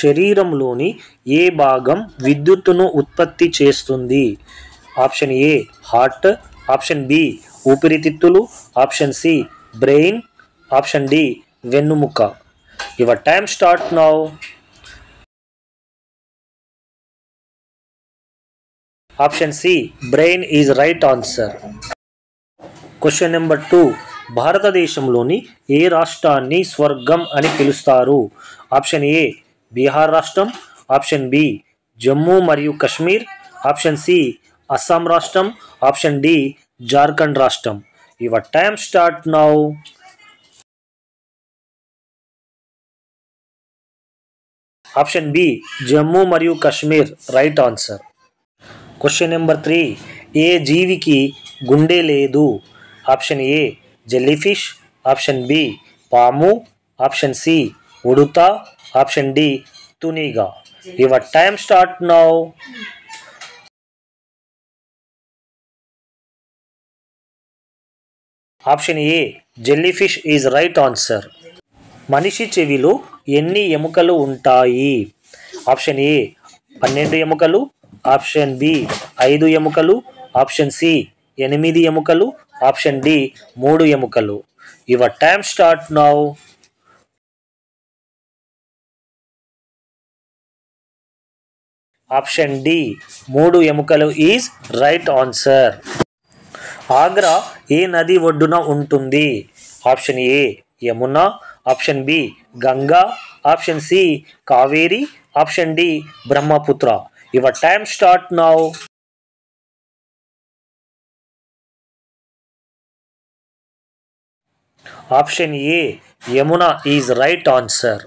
శరీరంలోని ఏ భాగం విద్యుత్తును ఉత్పత్తి చేస్తుంది? Option A heart, option B ఊపిరితిత్తులు, option C brain, option D వెన్నుముక. Your time start now. Option C brain is right answer. Question number 2. భారతదేశంలోని ఏ రాష్ట్రాన్ని స్వర్గం అని పిలుస్తారు? ఆప్షన్ ఏ బీహార్ రాష్ట్రం, ఆప్షన్ బి జమ్మూ మరియు కాశ్మీర్, ఆప్షన్ సి అస్సాం రాష్ట్రం, ఆప్షన్ డి జార్ఖండ్ రాష్ట్రం. Your time start now. Option B Jammu మరియు Kashmir right answer. Question number 3. ఏ జీవికి గుండె లేదు? Option A jellyfish, option B పాము, ఆప్షన్ సి ఉడుత, ఆప్షన్ డి తునిగా. Your time start now. Option A jellyfish is right answer. మనిషి చెవిలో ఎన్ని ఎముకలు ఉంటాయి? ఆప్షన్ ఏ 12 ఎముకలు, ఆప్షన్ బి 5 ఎముకలు, ఆప్షన్ సి 8 ఎముకలు, ఆప్షన్ డి 3 ఎముకలు. Your time start now. Option D 3 ఎముకలు ఈజ్ రైట్ ఆన్సర్. ఆగ్రా ఏ నది ఒడ్డున ఉంటుంది? Option A Yamuna, option B Ganga, option C Kaveri, option D Brahmaputra. Your time start now. Option A Yamuna is right answer.